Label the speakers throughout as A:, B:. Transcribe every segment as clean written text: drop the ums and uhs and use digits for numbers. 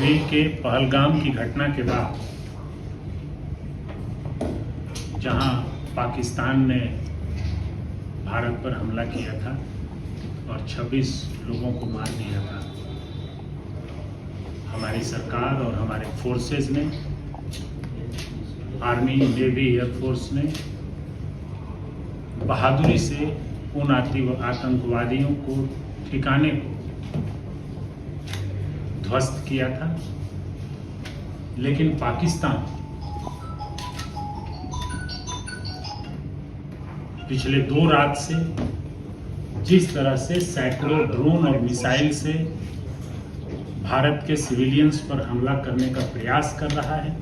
A: कश्मीर के पहलगाम की घटना के बाद जहां पाकिस्तान ने भारत पर हमला किया था और 26 लोगों को मार दिया था, हमारी सरकार और हमारे फोर्सेस ने, आर्मी, नेवी, एयरफोर्स ने बहादुरी से उन आतंकवादियों को ठिकाने को ध्वस्त किया था। लेकिन पाकिस्तान पिछले 2 रात से जिस तरह से सैकड़ों ड्रोन और मिसाइल से भारत के सिविलियंस पर हमला करने का प्रयास कर रहा है,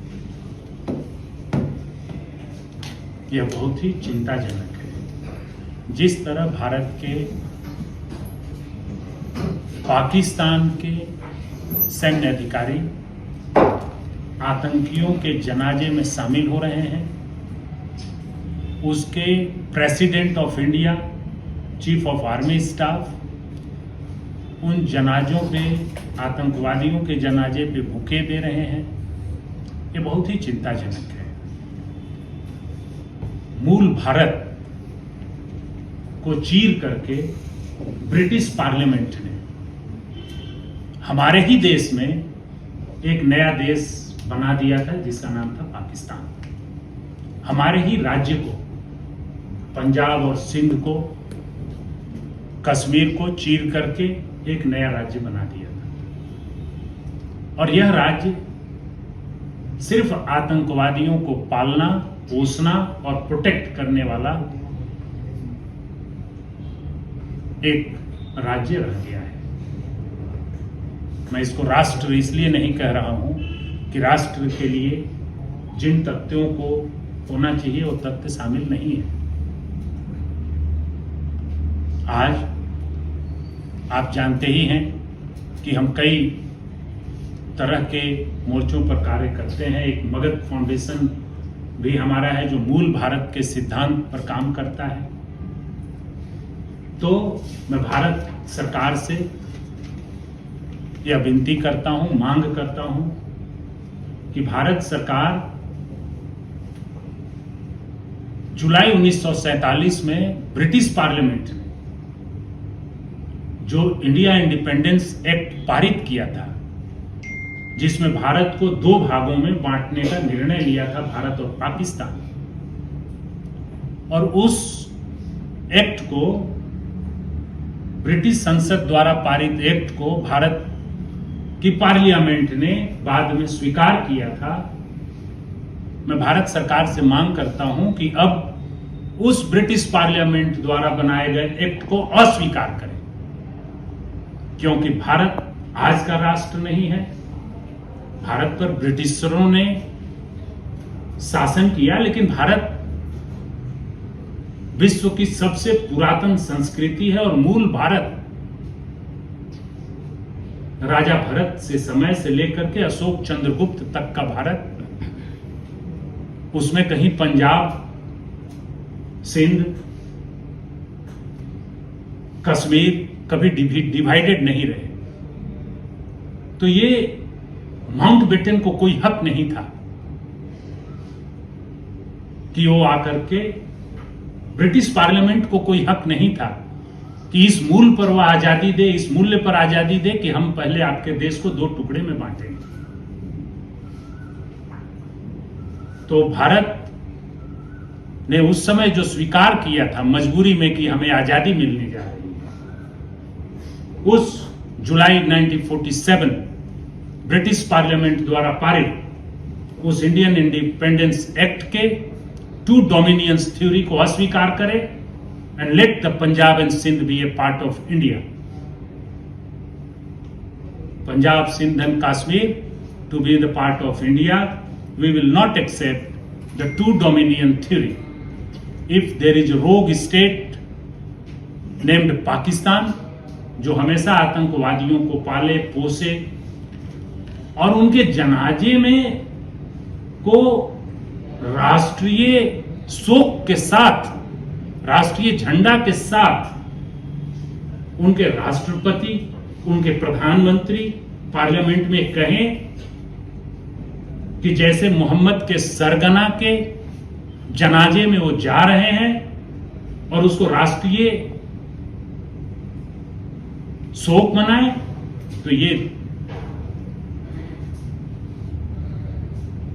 A: यह बहुत ही चिंताजनक है। जिस तरह भारत के पाकिस्तान के सैन्य अधिकारी आतंकियों के जनाजे में शामिल हो रहे हैं, उसके president of India, chief of army staff उन जनाजों पे, आतंकवादियों के जनाजे पे भूखे दे रहे हैं, ये बहुत ही चिंताजनक है। मूल भारत को चीर करके ब्रिटिश पार्लियामेंट ने हमारे ही देश में एक नया देश बना दिया था जिसका नाम था पाकिस्तान। हमारे ही राज्य को, पंजाब और सिंध को, कश्मीर को चीर करके एक नया राज्य बना दिया था। और यह राज्य सिर्फ आतंकवादियों को पालना, पोसना और प्रोटेक्ट करने वाला एक राज्य रह गया है। मैं इसको राष्ट्र इसलिए नहीं कह रहा हूं कि राष्ट्र के लिए जिन तथ्यों को होना चाहिए वो तथ्य शामिल नहीं है। आज आप जानते ही हैं कि हम कई तरह के मोर्चों पर कार्य करते हैं। एक मगध फाउंडेशन भी हमारा है जो मूल भारत के सिद्धांत पर काम करता है। तो मैं भारत सरकार से यह विनती करता हूं, मांग करता हूं कि भारत सरकार जुलाई 1947 में ब्रिटिश पार्लियामेंट ने जो इंडिया इंडिपेंडेंस एक्ट पारित किया था, जिसमें भारत को 2 भागों में बांटने का निर्णय लिया था, भारत और पाकिस्तान, और उस एक्ट को, ब्रिटिश संसद द्वारा पारित एक्ट को भारत की पार्लियामेंट ने बाद में स्वीकार किया था। मैं भारत सरकार से मांग करता हूं कि अब उस ब्रिटिश पार्लियामेंट द्वारा बनाए गए एक्ट को अस्वीकार करें, क्योंकि भारत आज का राष्ट्र नहीं है। भारत पर ब्रिटिशरों ने शासन किया, लेकिन भारत विश्व की सबसे पुरातन संस्कृति है और मूल भारत राजा भरत से समय से लेकर के अशोक चंद्रगुप्त तक का भारत, उसमें कहीं पंजाब, सिंध, कश्मीर कभी डिवाइडेड नहीं रहे। तो ये माउंटबेटन को कोई हक नहीं था कि वो आकर के, ब्रिटिश पार्लियामेंट को कोई हक नहीं था कि इस मूल पर वह आजादी दे, इस मूल्य पर आजादी दे कि हम पहले आपके देश को 2 टुकड़े में बांटेंगे। तो भारत ने उस समय जो स्वीकार किया था मजबूरी में कि हमें आजादी मिलने जा रही है, उस जुलाई 1947 ब्रिटिश पार्लियामेंट द्वारा पारित उस इंडियन इंडिपेंडेंस एक्ट के 2 डोमिनियंस थ्योरी को अस्वीकार करे and let the Punjab and Sindh be a part of India. Punjab, Sindh and Kashmir to be the part of India. We will not accept the 2 dominion theory. If there is a rogue state named Pakistan, जो हमेशा आतंकवादियों को पाले, पोसे और उनके जनाजे में को राष्ट्रीय शोक के साथ, राष्ट्रीय झंडा के साथ उनके राष्ट्रपति, उनके प्रधानमंत्री, पार्लियामेंट में कहें कि जैसे मोहम्मद के सरगना के जनाजे में वो जा रहे हैं और उसको राष्ट्रीय शोक मनाए, तो ये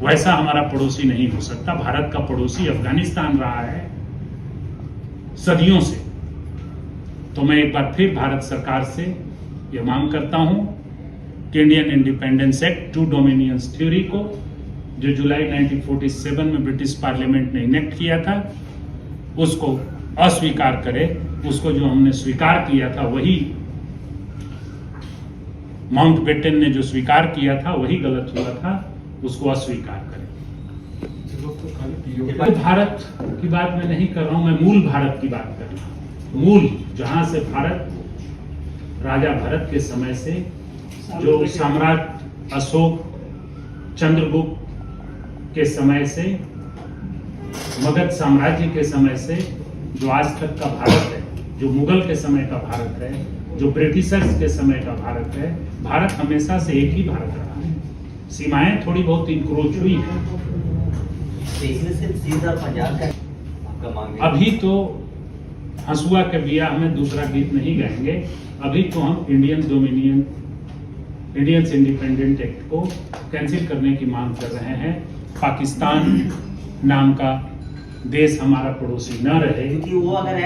A: वैसा हमारा पड़ोसी नहीं हो सकता। भारत का पड़ोसी अफगानिस्तान रहा है सदियों से। तो मैं एक बार फिर भारत सरकार से यह मांग करता हूं कि Indian independence act two dominions theory को, जो जुलाई 1947 में ब्रिटिश पार्लियामेंट ने इनेक्ट किया था, उसको अस्वीकार करे। उसको जो हमने स्वीकार किया था वही, माउंटबेटन ने जो स्वीकार किया था वही गलत हुआ था, उसको अस्वीकार करें। तो भारत की बात मैं नहीं कर रहा हूं, मैं मूल भारत की बात कर रहा हूं। मूल, जहां से भारत राजा भरत के समय से, जो सम्राट अशोक, चंद्रगुप्त के समय से, मगध साम्राज्य के समय से, जो आज तक का भारत है, जो मुगल के समय का भारत है, जो ब्रिटिशर्स के समय का भारत है, भारत हमेशा से एक ही भारत रहा है। सीमाएं थोड़ी बहुत इंक्रोच हुई है। अभी तो हंसुआ के ब्याह में दूसरा गीत नहीं गाएंगे। अभी तो हम इंडियंस इंडिपेंडेंट एक्ट को कैंसिल करने की मांग कर रहे हैं। पाकिस्तान नाम का देश हमारा पड़ोसी न रहे।
B: क्योंकि वो अगर